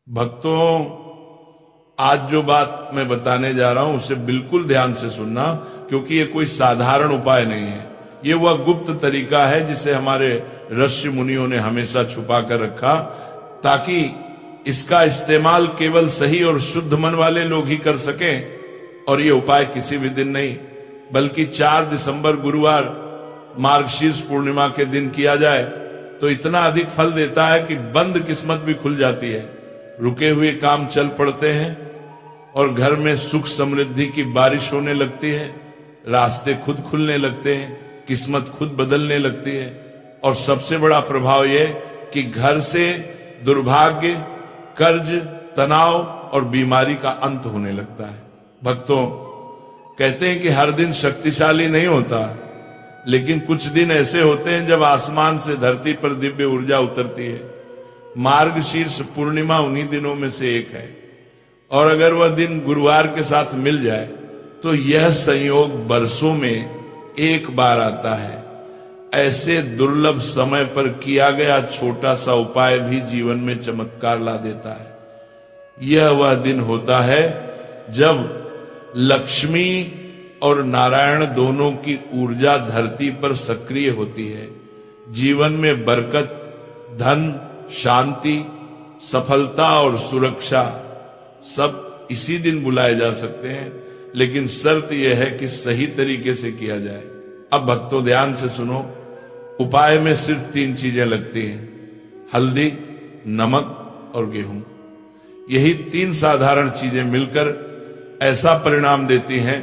भक्तों, आज जो बात मैं बताने जा रहा हूं उसे बिल्कुल ध्यान से सुनना, क्योंकि ये कोई साधारण उपाय नहीं है। ये वह गुप्त तरीका है जिसे हमारे ऋषि मुनियों ने हमेशा छुपा कर रखा, ताकि इसका इस्तेमाल केवल सही और शुद्ध मन वाले लोग ही कर सकें। और ये उपाय किसी भी दिन नहीं, बल्कि 4 दिसंबर गुरुवार मार्गशीर्ष पूर्णिमा के दिन किया जाए तो इतना अधिक फल देता है कि बंद किस्मत भी खुल जाती है, रुके हुए काम चल पड़ते हैं और घर में सुख समृद्धि की बारिश होने लगती है, रास्ते खुद खुलने लगते हैं, किस्मत खुद बदलने लगती है। और सबसे बड़ा प्रभाव यह कि घर से दुर्भाग्य, कर्ज, तनाव और बीमारी का अंत होने लगता है। भक्तों, कहते हैं कि हर दिन शक्तिशाली नहीं होता, लेकिन कुछ दिन ऐसे होते हैं जब आसमान से धरती पर दिव्य ऊर्जा उतरती है। मार्गशीर्ष पूर्णिमा उन्हीं दिनों में से एक है, और अगर वह दिन गुरुवार के साथ मिल जाए तो यह संयोग वर्षों में एक बार आता है। ऐसे दुर्लभ समय पर किया गया छोटा सा उपाय भी जीवन में चमत्कार ला देता है। यह वह दिन होता है जब लक्ष्मी और नारायण दोनों की ऊर्जा धरती पर सक्रिय होती है। जीवन में बरकत, धन, शांति, सफलता और सुरक्षा सब इसी दिन बुलाए जा सकते हैं, लेकिन शर्त यह है कि सही तरीके से किया जाए। अब भक्तों ध्यान से सुनो, उपाय में सिर्फ 3 चीजें लगती हैं, हल्दी, नमक और गेहूं। यही 3 साधारण चीजें मिलकर ऐसा परिणाम देती हैं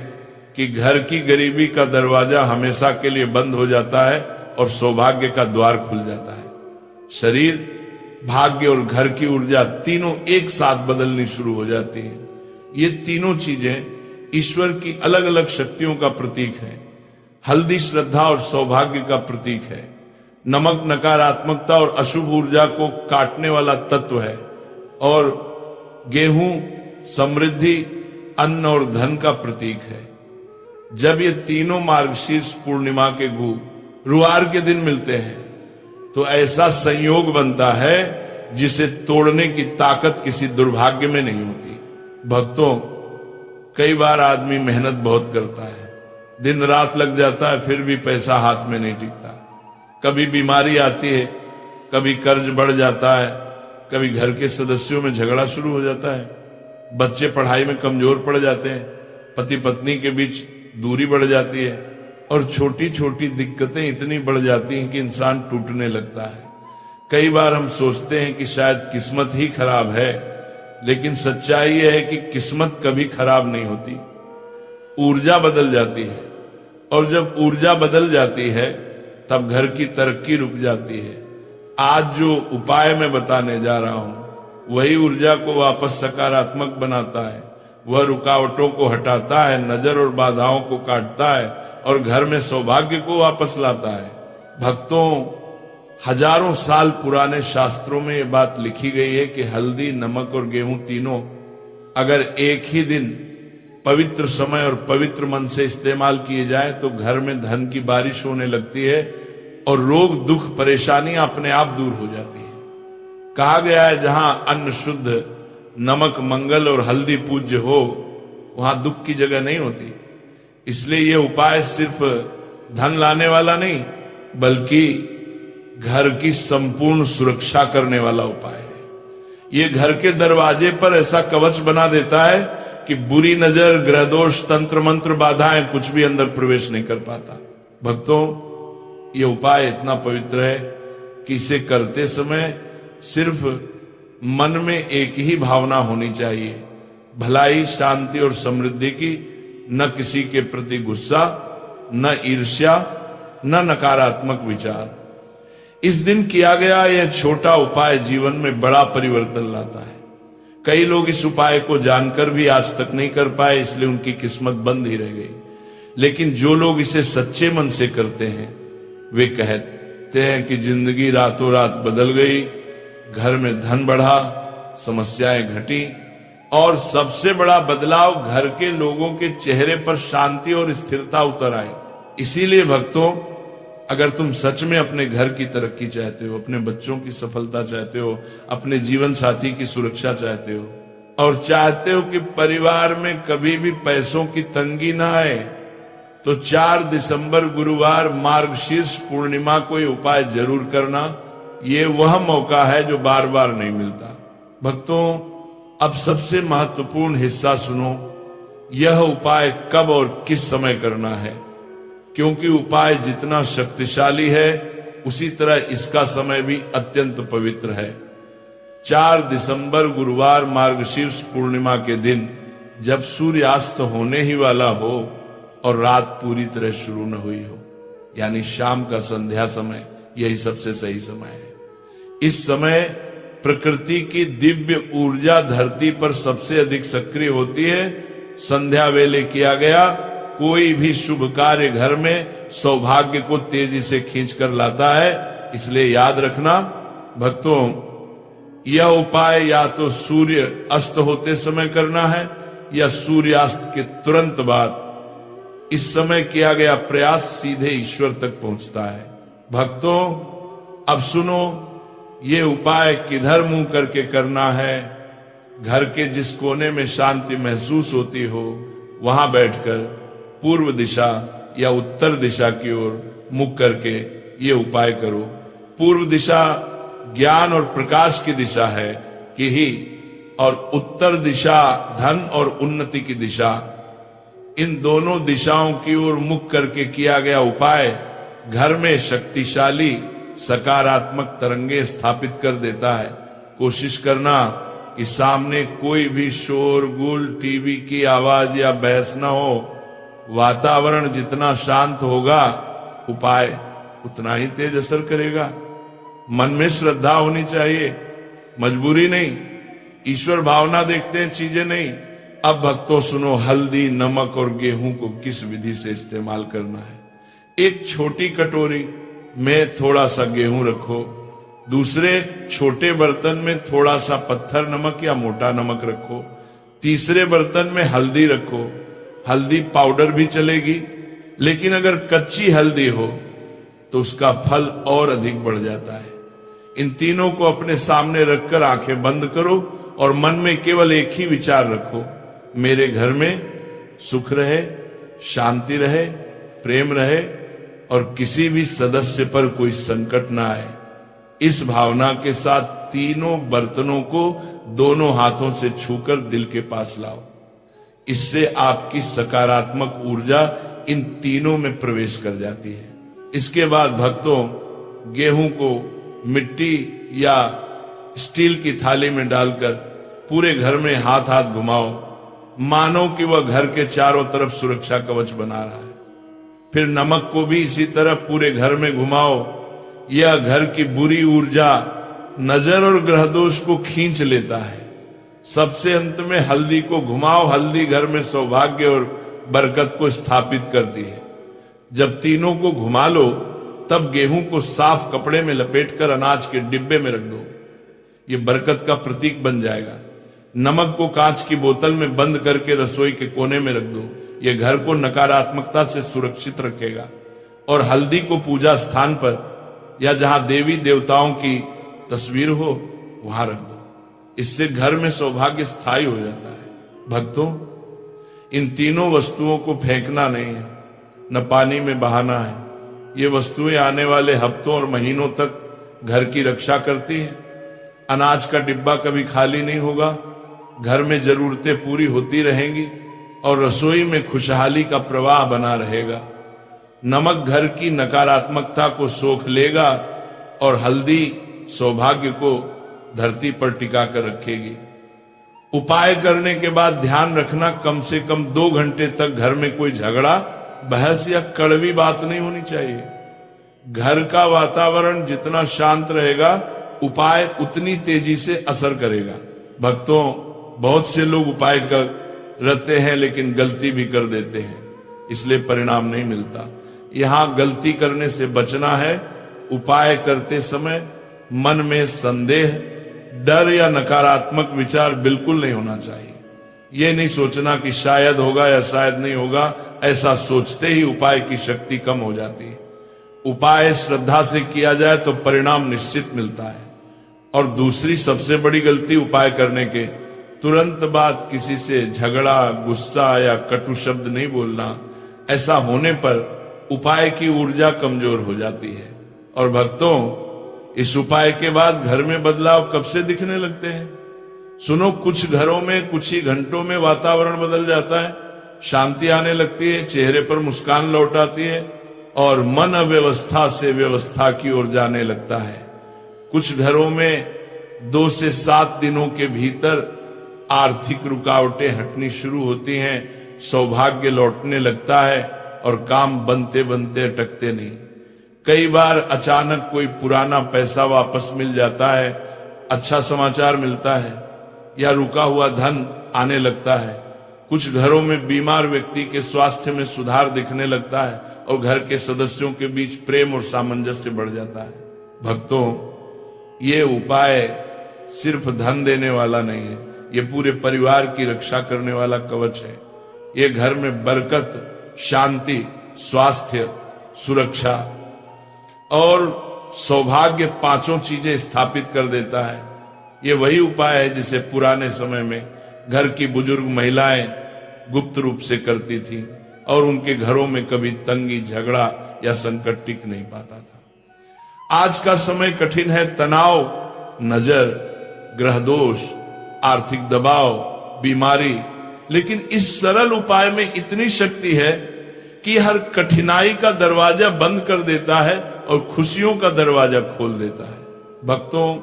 कि घर की गरीबी का दरवाजा हमेशा के लिए बंद हो जाता है और सौभाग्य का द्वार खुल जाता है। शरीर, भाग्य और घर की ऊर्जा तीनों एक साथ बदलनी शुरू हो जाती है। ये तीनों चीजें ईश्वर की अलग अलग शक्तियों का प्रतीक है। हल्दी श्रद्धा और सौभाग्य का प्रतीक है। नमक नकारात्मकता और अशुभ ऊर्जा को काटने वाला तत्व है, और गेहूं समृद्धि, अन्न और धन का प्रतीक है। जब ये तीनों मार्गशीर्ष पूर्णिमा के गुरुवार के दिन मिलते हैं तो ऐसा संयोग बनता है जिसे तोड़ने की ताकत किसी दुर्भाग्य में नहीं होती। भक्तों, कई बार आदमी मेहनत बहुत करता है, दिन रात लग जाता है, फिर भी पैसा हाथ में नहीं टिकता। कभी बीमारी आती है, कभी कर्ज बढ़ जाता है, कभी घर के सदस्यों में झगड़ा शुरू हो जाता है, बच्चे पढ़ाई में कमजोर पड़ जाते हैं, पति पत्नी के बीच दूरी बढ़ जाती है, और छोटी छोटी दिक्कतें इतनी बढ़ जाती हैं कि इंसान टूटने लगता है। कई बार हम सोचते हैं कि शायद किस्मत ही खराब है, लेकिन सच्चाई यह है कि किस्मत कभी खराब नहीं होती, ऊर्जा बदल जाती है। और जब ऊर्जा बदल जाती है तब घर की तरक्की रुक जाती है। आज जो उपाय मैं बताने जा रहा हूं वही ऊर्जा को वापस सकारात्मक बनाता है। वह रुकावटों को हटाता है, नजर और बाधाओं को काटता है और घर में सौभाग्य को वापस लाता है। भक्तों, हजारों साल पुराने शास्त्रों में ये बात लिखी गई है कि हल्दी, नमक और गेहूं तीनों अगर एक ही दिन पवित्र समय और पवित्र मन से इस्तेमाल किए जाए तो घर में धन की बारिश होने लगती है और रोग, दुख, परेशानियां अपने आप दूर हो जाती है। कहा गया है, जहां अन्न शुद्ध, नमक मंगल और हल्दी पूज्य हो, वहां दुख की जगह नहीं होती। इसलिए यह उपाय सिर्फ धन लाने वाला नहीं, बल्कि घर की संपूर्ण सुरक्षा करने वाला उपाय है। ये घर के दरवाजे पर ऐसा कवच बना देता है कि बुरी नजर, ग्रह दोष, तंत्र मंत्र, बाधाएं कुछ भी अंदर प्रवेश नहीं कर पाता। भक्तों, ये उपाय इतना पवित्र है कि इसे करते समय सिर्फ मन में एक ही भावना होनी चाहिए, भलाई, शांति और समृद्धि की। न किसी के प्रति गुस्सा, न ईर्ष्या, न नकारात्मक विचार। इस दिन किया गया यह छोटा उपाय जीवन में बड़ा परिवर्तन लाता है। कई लोग इस उपाय को जानकर भी आज तक नहीं कर पाए, इसलिए उनकी किस्मत बंद ही रह गई। लेकिन जो लोग इसे सच्चे मन से करते हैं वे कहते हैं कि जिंदगी रातों रात बदल गई, घर में धन बढ़ा, समस्याएं घटी, और सबसे बड़ा बदलाव, घर के लोगों के चेहरे पर शांति और स्थिरता उतर आई। इसीलिए भक्तों, अगर तुम सच में अपने घर की तरक्की चाहते हो, अपने बच्चों की सफलता चाहते हो, अपने जीवन साथी की सुरक्षा चाहते हो और चाहते हो कि परिवार में कभी भी पैसों की तंगी ना आए, तो 4 दिसंबर गुरुवार मार्गशीर्ष पूर्णिमा कोई उपाय जरूर करना। ये वह मौका है जो बार बार नहीं मिलता। भक्तों, अब सबसे महत्वपूर्ण हिस्सा सुनो। यह उपाय कब और किस समय करना है, क्योंकि उपाय जितना शक्तिशाली है उसी तरह इसका समय भी अत्यंत पवित्र है। 4 दिसंबर गुरुवार मार्गशीर्ष पूर्णिमा के दिन, जब सूर्यास्त होने ही वाला हो और रात पूरी तरह शुरू न हुई हो, यानी शाम का संध्या समय, यही सबसे सही समय है। इस समय प्रकृति की दिव्य ऊर्जा धरती पर सबसे अधिक सक्रिय होती है। संध्या वेले किया गया कोई भी शुभ कार्य घर में सौभाग्य को तेजी से खींच कर लाता है। इसलिए याद रखना भक्तों, यह उपाय या तो सूर्य अस्त होते समय करना है या सूर्यास्त के तुरंत बाद। इस समय किया गया प्रयास सीधे ईश्वर तक पहुंचता है। भक्तों, अब सुनो, ये उपाय किधर मुंह करके करना है। घर के जिस कोने में शांति महसूस होती हो, वहां बैठकर पूर्व दिशा या उत्तर दिशा की ओर मुख करके ये उपाय करो। पूर्व दिशा ज्ञान और प्रकाश की दिशा है कि ही, और उत्तर दिशा धन और उन्नति की दिशा। इन दोनों दिशाओं की ओर मुख करके किया गया उपाय घर में शक्तिशाली सकारात्मक तरंगे स्थापित कर देता है। कोशिश करना कि सामने कोई भी शोरगुल, टीवी की आवाज या बहस न हो। वातावरण जितना शांत होगा, उपाय उतना ही तेज असर करेगा। मन में श्रद्धा होनी चाहिए, मजबूरी नहीं। ईश्वर भावना देखते हैं, चीजें नहीं। अब भक्तों सुनो, हल्दी, नमक और गेहूं को किस विधि से इस्तेमाल करना है। एक छोटी कटोरी में थोड़ा सा गेहूं रखो, दूसरे छोटे बर्तन में थोड़ा सा पत्थर नमक या मोटा नमक रखो, तीसरे बर्तन में हल्दी रखो। हल्दी पाउडर भी चलेगी, लेकिन अगर कच्ची हल्दी हो तो उसका फल और अधिक बढ़ जाता है। इन तीनों को अपने सामने रखकर आंखें बंद करो और मन में केवल एक ही विचार रखो, मेरे घर में सुख रहे, शांति रहे, प्रेम रहे और किसी भी सदस्य पर कोई संकट ना आए। इस भावना के साथ तीनों बर्तनों को दोनों हाथों से छूकर दिल के पास लाओ। इससे आपकी सकारात्मक ऊर्जा इन तीनों में प्रवेश कर जाती है। इसके बाद भक्तों, गेहूं को मिट्टी या स्टील की थाली में डालकर पूरे घर में हाथ हाथ घुमाओ, मानो कि वह घर के चारों तरफ सुरक्षा कवच बना रहा है। फिर नमक को भी इसी तरह पूरे घर में घुमाओ। यह घर की बुरी ऊर्जा, नजर और ग्रह दोष को खींच लेता है। सबसे अंत में हल्दी को घुमाओ। हल्दी घर में सौभाग्य और बरकत को स्थापित करती है। जब तीनों को घुमा लो, तब गेहूं को साफ कपड़े में लपेटकर अनाज के डिब्बे में रख दो। ये बरकत का प्रतीक बन जाएगा। नमक को कांच की बोतल में बंद करके रसोई के कोने में रख दो। ये घर को नकारात्मकता से सुरक्षित रखेगा। और हल्दी को पूजा स्थान पर या जहां देवी देवताओं की तस्वीर हो वहां रख दो। इससे घर में सौभाग्य स्थायी हो जाता है। भक्तों, इन तीनों वस्तुओं को फेंकना नहीं है, न पानी में बहाना है। ये वस्तुएं आने वाले हफ्तों और महीनों तक घर की रक्षा करती हैं। अनाज का डिब्बा कभी खाली नहीं होगा। घर में जरूरतें पूरी होती रहेंगी और रसोई में खुशहाली का प्रवाह बना रहेगा। नमक घर की नकारात्मकता को सोख लेगा और हल्दी सौभाग्य को धरती पर टिका कर रखेगी। उपाय करने के बाद ध्यान रखना, कम से कम 2 घंटे तक घर में कोई झगड़ा, बहस या कड़वी बात नहीं होनी चाहिए। घर का वातावरण जितना शांत रहेगा, उपाय उतनी तेजी से असर करेगा। भक्तों, बहुत से लोग उपाय करते हैं लेकिन गलती भी कर देते हैं, इसलिए परिणाम नहीं मिलता। यहां गलती करने से बचना है। उपाय करते समय मन में संदेह, डर या नकारात्मक विचार बिल्कुल नहीं होना चाहिए। यह नहीं सोचना कि शायद होगा या शायद नहीं होगा। ऐसा सोचते ही उपाय की शक्ति कम हो जाती है। उपाय श्रद्धा से किया जाए तो परिणाम निश्चित मिलता है। और दूसरी सबसे बड़ी गलती उपाय करने के तुरंत बाद किसी से झगड़ा, गुस्सा या कटु शब्द नहीं बोलना। ऐसा होने पर उपाय की ऊर्जा कमजोर हो जाती है। और भक्तों, इस उपाय के बाद घर में बदलाव कब से दिखने लगते हैं? सुनो, कुछ घरों में कुछ ही घंटों में वातावरण बदल जाता है, शांति आने लगती है, चेहरे पर मुस्कान लौट आती है और मन अव्यवस्था से व्यवस्था की ओर जाने लगता है। कुछ घरों में 2 से 7 दिनों के भीतर आर्थिक रुकावटें हटनी शुरू होती हैं, सौभाग्य लौटने लगता है और काम बनते बनते अटकते नहीं। कई बार अचानक कोई पुराना पैसा वापस मिल जाता है, अच्छा समाचार मिलता है, या रुका हुआ धन आने लगता है। कुछ घरों में बीमार व्यक्ति के स्वास्थ्य में सुधार दिखने लगता है और घर के सदस्यों के बीच प्रेम और सामंजस्य बढ़ जाता है। भक्तों, ये उपाय सिर्फ धन देने वाला नहीं है, ये पूरे परिवार की रक्षा करने वाला कवच है। ये घर में बरकत, शांति, स्वास्थ्य, सुरक्षा और सौभाग्य 5 चीजें स्थापित कर देता है। ये वही उपाय है जिसे पुराने समय में घर की बुजुर्ग महिलाएं गुप्त रूप से करती थी और उनके घरों में कभी तंगी, झगड़ा या संकट टिक नहीं पाता था। आज का समय कठिन है, तनाव, नजर, ग्रह दोष, आर्थिक दबाव, बीमारी, लेकिन इस सरल उपाय में इतनी शक्ति है कि हर कठिनाई का दरवाजा बंद कर देता है और खुशियों का दरवाजा खोल देता है। भक्तों,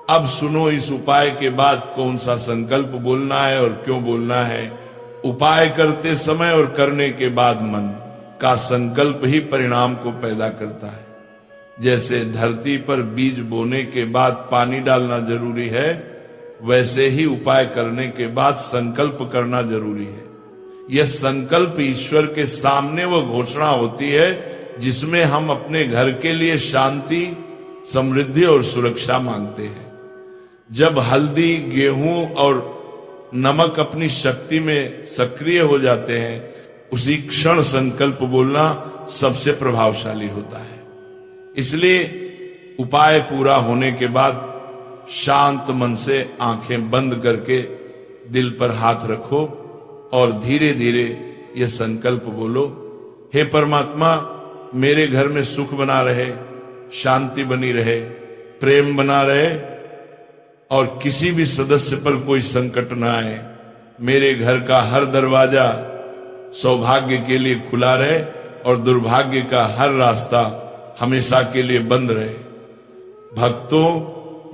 अब सुनो इस उपाय के बाद कौन सा संकल्प बोलना है और क्यों बोलना है। उपाय करते समय और करने के बाद मन का संकल्प ही परिणाम को पैदा करता है। जैसे धरती पर बीज बोने के बाद पानी डालना जरूरी है, वैसे ही उपाय करने के बाद संकल्प करना जरूरी है। यह संकल्प ईश्वर के सामने वो घोषणा होती है जिसमें हम अपने घर के लिए शांति, समृद्धि और सुरक्षा मांगते हैं। जब हल्दी, गेहूं और नमक अपनी शक्ति में सक्रिय हो जाते हैं, उसी क्षण संकल्प बोलना सबसे प्रभावशाली होता है। इसलिए उपाय पूरा होने के बाद शांत मन से आंखें बंद करके दिल पर हाथ रखो और धीरे धीरे यह संकल्प बोलो, हे परमात्मा, मेरे घर में सुख बना रहे, शांति बनी रहे, प्रेम बना रहे और किसी भी सदस्य पर कोई संकट ना आए। मेरे घर का हर दरवाजा सौभाग्य के लिए खुला रहे और दुर्भाग्य का हर रास्ता हमेशा के लिए बंद रहे। भक्तों,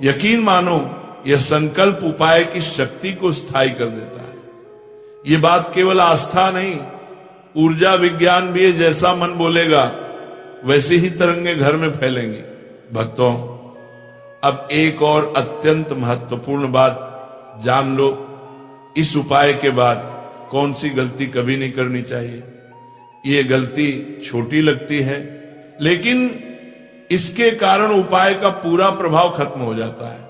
यकीन मानो, यह संकल्प उपाय की शक्ति को स्थायी कर देता है। यह बात केवल आस्था नहीं, ऊर्जा विज्ञान भी है। जैसा मन बोलेगा वैसे ही तरंगे घर में फैलेंगी। भक्तों, अब एक और अत्यंत महत्वपूर्ण बात जान लो, इस उपाय के बाद कौन सी गलती कभी नहीं करनी चाहिए। ये गलती छोटी लगती है, लेकिन इसके कारण उपाय का पूरा प्रभाव खत्म हो जाता है।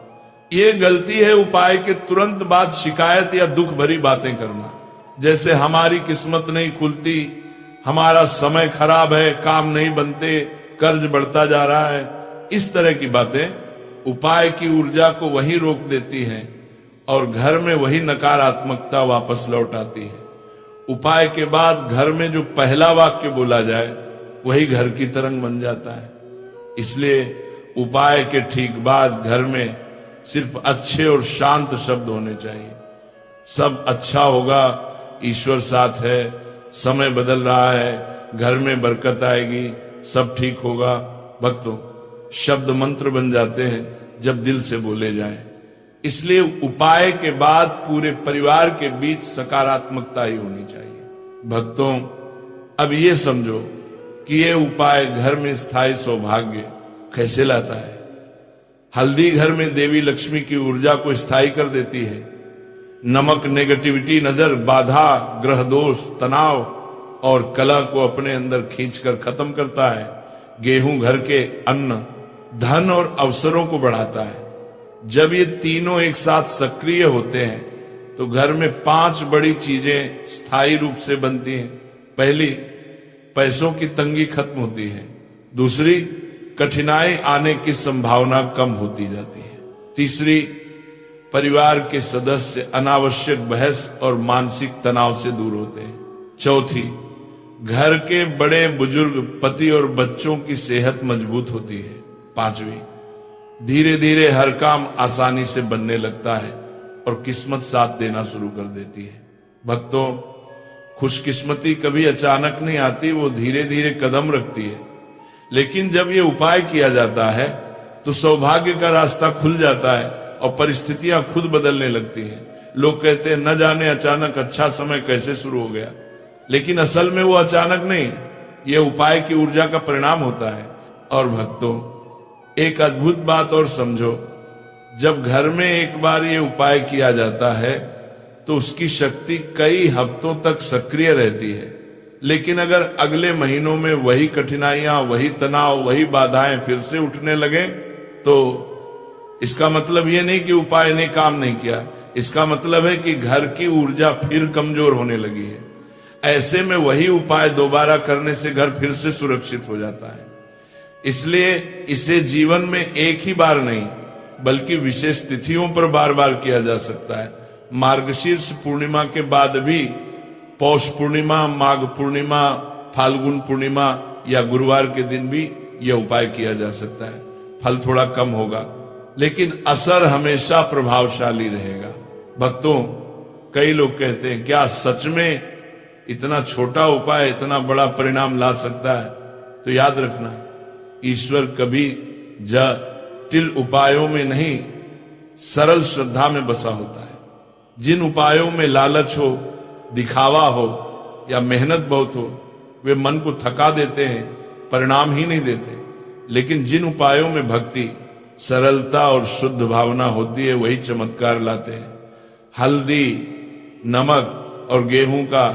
ये गलती है उपाय के तुरंत बाद शिकायत या दुख भरी बातें करना, जैसे हमारी किस्मत नहीं खुलती, हमारा समय खराब है, काम नहीं बनते, कर्ज बढ़ता जा रहा है। इस तरह की बातें उपाय की ऊर्जा को वहीं रोक देती हैं और घर में वही नकारात्मकता वापस लौट आती है। उपाय के बाद घर में जो पहला वाक्य बोला जाए वही घर की तरंग बन जाता है। इसलिए उपाय के ठीक बाद घर में सिर्फ अच्छे और शांत शब्द होने चाहिए। सब अच्छा होगा, ईश्वर साथ है, समय बदल रहा है, घर में बरकत आएगी, सब ठीक होगा। भक्तों, शब्द मंत्र बन जाते हैं जब दिल से बोले जाएं। इसलिए उपाय के बाद पूरे परिवार के बीच सकारात्मकता ही होनी चाहिए। भक्तों, अब ये समझो कि ये उपाय घर में स्थायी सौभाग्य कैसे लाता है। हल्दी घर में देवी लक्ष्मी की ऊर्जा को स्थायी कर देती है। नमक नेगेटिविटी, नजर, बाधा, ग्रह दोष, तनाव और कलह को अपने अंदर खींचकर खत्म करता है। गेहूं घर के अन्न, धन और अवसरों को बढ़ाता है। जब ये तीनों एक साथ सक्रिय होते हैं तो घर में 5 बड़ी चीजें स्थायी रूप से बनती हैं। पहली, पैसों की तंगी खत्म होती है। दूसरी, कठिनाई आने की संभावना कम होती जाती है। तीसरी, परिवार के सदस्य अनावश्यक बहस और मानसिक तनाव से दूर होते हैं। चौथी, घर के बड़े बुजुर्ग, पति और बच्चों की सेहत मजबूत होती है। पांचवी, धीरे धीरे हर काम आसानी से बनने लगता है और किस्मत साथ देना शुरू कर देती है। भक्तों, खुशकिस्मती कभी अचानक नहीं आती, वो धीरे धीरे कदम रखती है। लेकिन जब ये उपाय किया जाता है तो सौभाग्य का रास्ता खुल जाता है और परिस्थितियां खुद बदलने लगती हैं। लोग कहते हैं न जाने अचानक अच्छा समय कैसे शुरू हो गया, लेकिन असल में वो अचानक नहीं, ये उपाय की ऊर्जा का परिणाम होता है। और भक्तों, एक अद्भुत बात और समझो, जब घर में एक बार ये उपाय किया जाता है तो उसकी शक्ति कई हफ्तों तक सक्रिय रहती है। लेकिन अगर अगले महीनों में वही कठिनाइयां, वही तनाव, वही बाधाएं फिर से उठने लगे तो इसका मतलब ये नहीं कि उपाय ने काम नहीं किया, इसका मतलब है कि घर की ऊर्जा फिर कमजोर होने लगी है। ऐसे में वही उपाय दोबारा करने से घर फिर से सुरक्षित हो जाता है। इसलिए इसे जीवन में एक ही बार नहीं बल्कि विशेष तिथियों पर बार बार किया जा सकता है। मार्गशीर्ष पूर्णिमा के बाद भी पौष पूर्णिमा, माघ पूर्णिमा, फाल्गुन पूर्णिमा या गुरुवार के दिन भी यह उपाय किया जा सकता है। फल थोड़ा कम होगा लेकिन असर हमेशा प्रभावशाली रहेगा। भक्तों, कई लोग कहते हैं क्या सच में इतना छोटा उपाय इतना बड़ा परिणाम ला सकता है? तो याद रखना, ईश्वर कभी जटिल उपायों में नहीं, सरल श्रद्धा में बसा होता है। जिन उपायों में लालच हो, दिखावा हो या मेहनत बहुत हो, वे मन को थका देते हैं, परिणाम ही नहीं देते। लेकिन जिन उपायों में भक्ति, सरलता और शुद्ध भावना होती है, वही चमत्कार लाते हैं। हल्दी, नमक और गेहूं का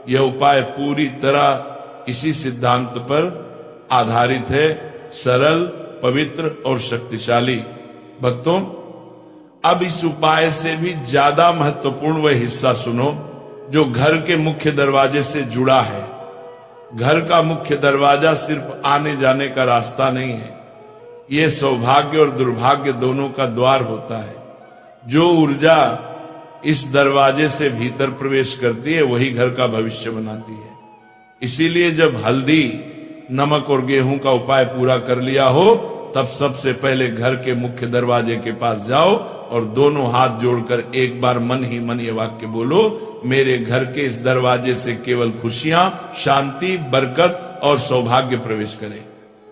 यह उपाय पूरी तरह इसी सिद्धांत पर आधारित है, सरल, पवित्र और शक्तिशाली। भक्तों, अब इस उपाय से भी ज्यादा महत्वपूर्ण वह हिस्सा सुनो जो घर के मुख्य दरवाजे से जुड़ा है। घर का मुख्य दरवाजा सिर्फ आने जाने का रास्ता नहीं है, यह सौभाग्य और दुर्भाग्य दोनों का द्वार होता है। जो ऊर्जा इस दरवाजे से भीतर प्रवेश करती है वही घर का भविष्य बनाती है। इसीलिए जब हल्दी, नमक और गेहूं का उपाय पूरा कर लिया हो तब सबसे पहले घर के मुख्य दरवाजे के पास जाओ और दोनों हाथ जोड़कर एक बार मन ही मन ये वाक्य बोलो, मेरे घर के इस दरवाजे से केवल खुशियां, शांति, बरकत और सौभाग्य प्रवेश करें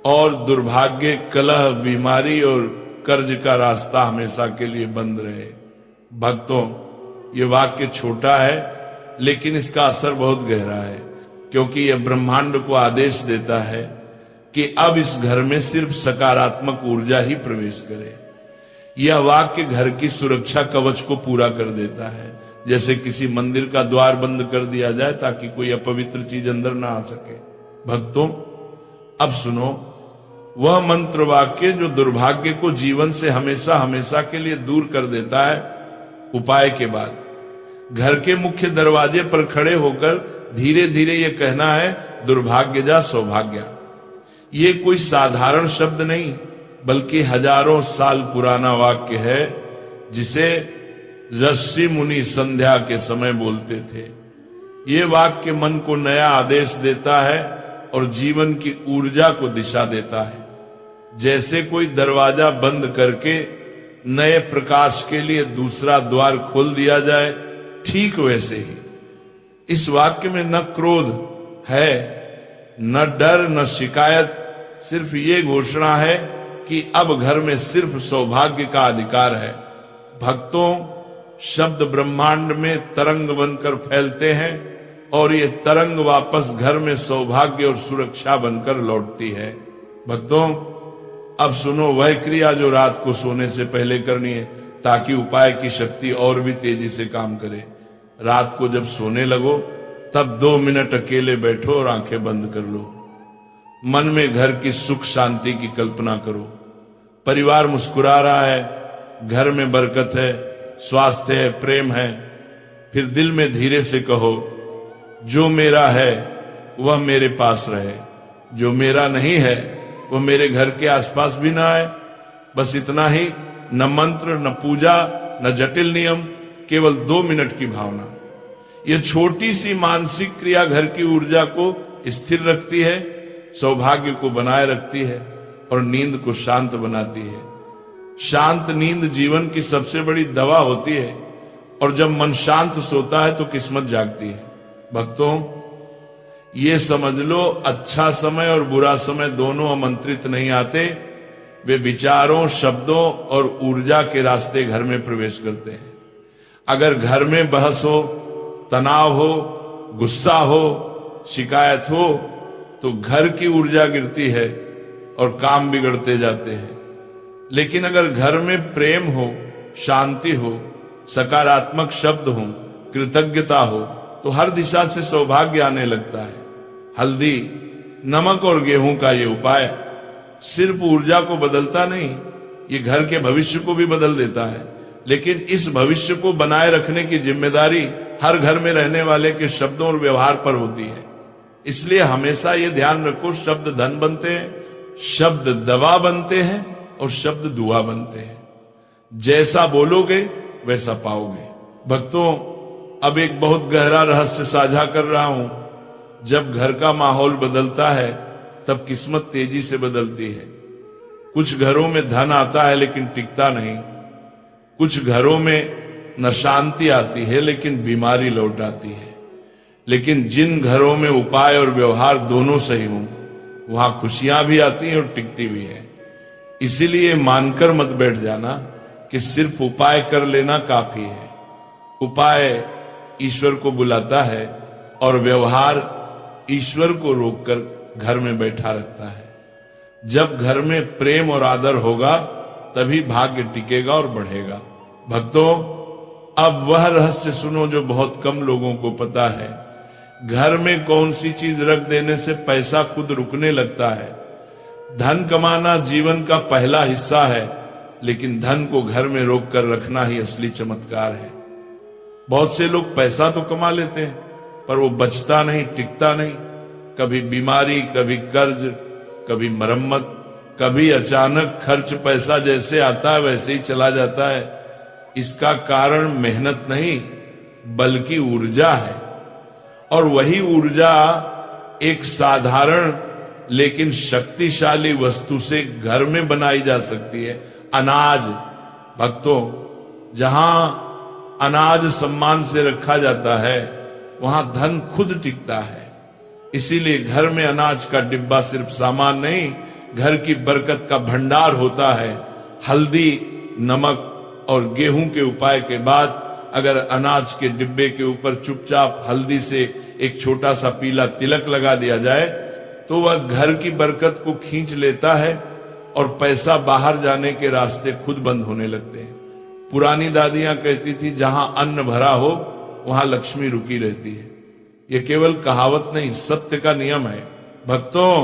और दुर्भाग्य, कलह, बीमारी और कर्ज का रास्ता हमेशा के लिए बंद रहे। भक्तों, ये वाक्य छोटा है लेकिन इसका असर बहुत गहरा है, क्योंकि यह ब्रह्मांड को आदेश देता है कि अब इस घर में सिर्फ सकारात्मक ऊर्जा ही प्रवेश करे। यह वाक्य घर की सुरक्षा कवच को पूरा कर देता है, जैसे किसी मंदिर का द्वार बंद कर दिया जाए ताकि कोई अपवित्र चीज अंदर ना आ सके। भक्तों, अब सुनो वह मंत्र वाक्य जो दुर्भाग्य को जीवन से हमेशा हमेशा के लिए दूर कर देता है। उपाय के बाद घर के मुख्य दरवाजे पर खड़े होकर धीरे धीरे यह कहना है, दुर्भाग्य जा सौभाग्य। ये कोई साधारण शब्द नहीं बल्कि हजारों साल पुराना वाक्य है जिसे ऋषि मुनि संध्या के समय बोलते थे। ये वाक्य मन को नया आदेश देता है और जीवन की ऊर्जा को दिशा देता है। जैसे कोई दरवाजा बंद करके नए प्रकाश के लिए दूसरा द्वार खोल दिया जाए, ठीक वैसे ही इस वाक्य में न क्रोध है, न डर, न शिकायत, सिर्फ ये घोषणा है कि अब घर में सिर्फ सौभाग्य का अधिकार है। भक्तों, शब्द ब्रह्मांड में तरंग बनकर फैलते हैं और ये तरंग वापस घर में सौभाग्य और सुरक्षा बनकर लौटती है। भक्तों, अब सुनो वह क्रिया जो रात को सोने से पहले करनी है ताकि उपाय की शक्ति और भी तेजी से काम करे। रात को जब सोने लगो तब 2 मिनट अकेले बैठो और आंखें बंद कर लो। मन में घर की सुख शांति की कल्पना करो। परिवार मुस्कुरा रहा है, घर में बरकत है, स्वास्थ्य है, प्रेम है। फिर दिल में धीरे से कहो, जो मेरा है वह मेरे पास रहे, जो मेरा नहीं है वो मेरे घर के आसपास भी ना आए। बस इतना ही, न मंत्र, न पूजा, न जटिल नियम, केवल 2 मिनट की भावना। ये छोटी सी मानसिक क्रिया घर की ऊर्जा को स्थिर रखती है, सौभाग्य को बनाए रखती है और नींद को शांत बनाती है। शांत नींद जीवन की सबसे बड़ी दवा होती है और जब मन शांत सोता है तो किस्मत जागती है। भक्तों, ये समझ लो, अच्छा समय और बुरा समय दोनों आमंत्रित नहीं आते, वे विचारों, शब्दों और ऊर्जा के रास्ते घर में प्रवेश करते हैं। अगर घर में बहस हो, तनाव हो, गुस्सा हो, शिकायत हो, तो घर की ऊर्जा गिरती है और काम बिगड़ते जाते हैं। लेकिन अगर घर में प्रेम हो, शांति हो, सकारात्मक शब्द हो, कृतज्ञता हो, तो हर दिशा से सौभाग्य आने लगता है। हल्दी, नमक और गेहूं का ये उपाय सिर्फ ऊर्जा को बदलता नहीं, ये घर के भविष्य को भी बदल देता है। लेकिन इस भविष्य को बनाए रखने की जिम्मेदारी हर घर में रहने वाले के शब्दों और व्यवहार पर होती है। इसलिए हमेशा ये ध्यान रखो, शब्द धन बनते हैं, शब्द दवा बनते हैं और शब्द दुआ बनते हैं। जैसा बोलोगे वैसा पाओगे। भक्तों, अब एक बहुत गहरा रहस्य साझा कर रहा हूं। जब घर का माहौल बदलता है तब किस्मत तेजी से बदलती है। कुछ घरों में धन आता है लेकिन टिकता नहीं। कुछ घरों में न शांति आती है लेकिन बीमारी लौट आती है। लेकिन जिन घरों में उपाय और व्यवहार दोनों सही हों, वहां खुशियां भी आती हैं और टिकती भी है। इसीलिए मानकर मत बैठ जाना कि सिर्फ उपाय कर लेना काफी है। उपाय ईश्वर को बुलाता है और व्यवहार ईश्वर को रोककर घर में बैठा रखता है। जब घर में प्रेम और आदर होगा तभी भाग्य टिकेगा और बढ़ेगा। भक्तों, अब वह रहस्य सुनो जो बहुत कम लोगों को पता है। घर में कौन सी चीज रख देने से पैसा खुद रुकने लगता है। धन कमाना जीवन का पहला हिस्सा है, लेकिन धन को घर में रोक कर रखना ही असली चमत्कार है। बहुत से लोग पैसा तो कमा लेते हैं पर वो बचता नहीं, टिकता नहीं। कभी बीमारी, कभी कर्ज, कभी मरम्मत, कभी अचानक खर्च। पैसा जैसे आता है वैसे ही चला जाता है। इसका कारण मेहनत नहीं बल्कि ऊर्जा है। और वही ऊर्जा एक साधारण लेकिन शक्तिशाली वस्तु से घर में बनाई जा सकती है, अनाज। भक्तों, जहां अनाज सम्मान से रखा जाता है वहां धन खुद टिकता है। इसीलिए घर में अनाज का डिब्बा सिर्फ सामान नहीं, घर की बरकत का भंडार होता है। हल्दी, नमक और गेहूं के उपाय के बाद अगर अनाज के डिब्बे के ऊपर चुपचाप हल्दी से एक छोटा सा पीला तिलक लगा दिया जाए तो वह घर की बरकत को खींच लेता है और पैसा बाहर जाने के रास्ते खुद बंद होने लगते हैं। पुरानी दादियां कहती थी, जहां अन्न भरा हो वहां लक्ष्मी रुकी रहती है। यह केवल कहावत नहीं, सत्य का नियम है। भक्तों,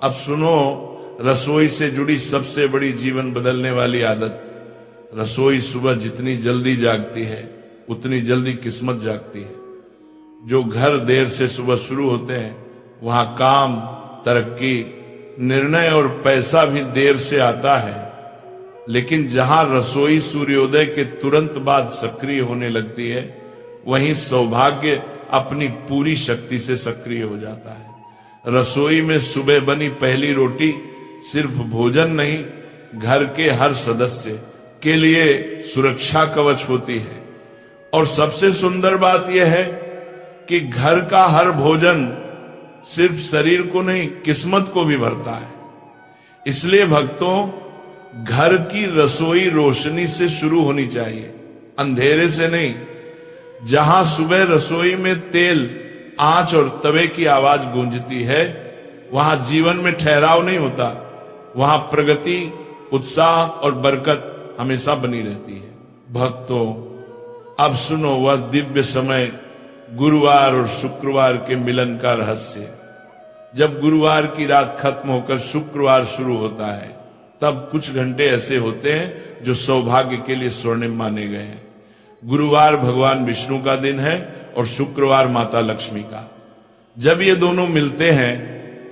अब सुनो रसोई से जुड़ी सबसे बड़ी जीवन बदलने वाली आदत। रसोई सुबह जितनी जल्दी जागती है उतनी जल्दी किस्मत जागती है। जो घर देर से सुबह शुरू होते हैं वहां काम, तरक्की, निर्णय और पैसा भी देर से आता है। लेकिन जहां रसोई सूर्योदय के तुरंत बाद सक्रिय होने लगती है वहीं सौभाग्य अपनी पूरी शक्ति से सक्रिय हो जाता है। रसोई में सुबह बनी पहली रोटी सिर्फ भोजन नहीं, घर के हर सदस्य के लिए सुरक्षा कवच होती है। और सबसे सुंदर बात यह है कि घर का हर भोजन सिर्फ शरीर को नहीं, किस्मत को भी भरता है। इसलिए भक्तों, घर की रसोई रोशनी से शुरू होनी चाहिए, अंधेरे से नहीं। जहां सुबह रसोई में तेल, आंच और तवे की आवाज गूंजती है वहां जीवन में ठहराव नहीं होता, वहां प्रगति, उत्साह और बरकत हमेशा बनी रहती है। भक्तों, अब सुनो वह दिव्य समय, गुरुवार और शुक्रवार के मिलन का रहस्य। जब गुरुवार की रात खत्म होकर शुक्रवार शुरू होता है तब कुछ घंटे ऐसे होते हैं जो सौभाग्य के लिए स्वर्णिम माने गए हैं। गुरुवार भगवान विष्णु का दिन है और शुक्रवार माता लक्ष्मी का। जब ये दोनों मिलते हैं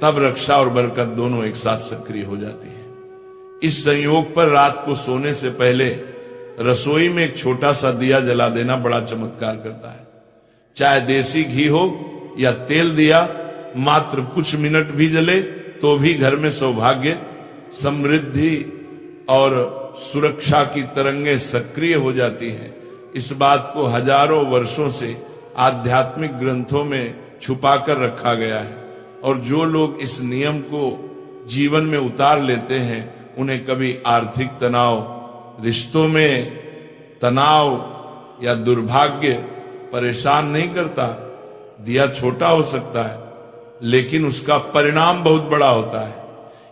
तब रक्षा और बरकत दोनों एक साथ सक्रिय हो जाती है। इस संयोग पर रात को सोने से पहले रसोई में एक छोटा सा दिया जला देना बड़ा चमत्कार करता है। चाहे देसी घी हो या तेल दिया, मात्र कुछ मिनट भी जले तो भी घर में सौभाग्य, समृद्धि और सुरक्षा की तरंगें सक्रिय हो जाती हैं। इस बात को हजारों वर्षों से आध्यात्मिक ग्रंथों में छुपाकर रखा गया है, और जो लोग इस नियम को जीवन में उतार लेते हैं उन्हें कभी आर्थिक तनाव, रिश्तों में तनाव या दुर्भाग्य परेशान नहीं करता। दिया छोटा हो सकता है लेकिन उसका परिणाम बहुत बड़ा होता है।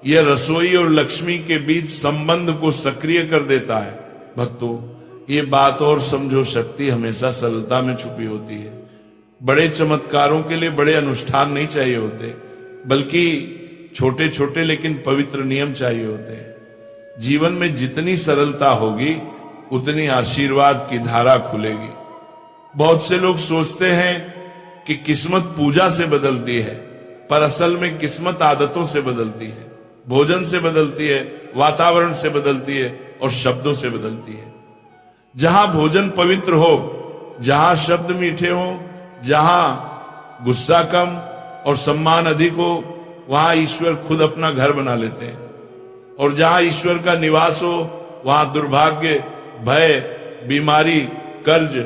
यह रसोई और लक्ष्मी के बीच संबंध को सक्रिय कर देता है। भक्तों, ये बात और समझो, शक्ति हमेशा सरलता में छुपी होती है। बड़े चमत्कारों के लिए बड़े अनुष्ठान नहीं चाहिए होते, बल्कि छोटे छोटे लेकिन पवित्र नियम चाहिए होते हैं। जीवन में जितनी सरलता होगी उतनी आशीर्वाद की धारा खुलेगी। बहुत से लोग सोचते हैं कि किस्मत पूजा से बदलती है, पर असल में किस्मत आदतों से बदलती है, भोजन से बदलती है, वातावरण से बदलती है और शब्दों से बदलती है। जहां भोजन पवित्र हो, जहां शब्द मीठे हो, जहां गुस्सा कम और सम्मान अधिक हो, वहां ईश्वर खुद अपना घर बना लेते हैं। और जहां ईश्वर का निवास हो, वहां दुर्भाग्य, भय, बीमारी, कर्ज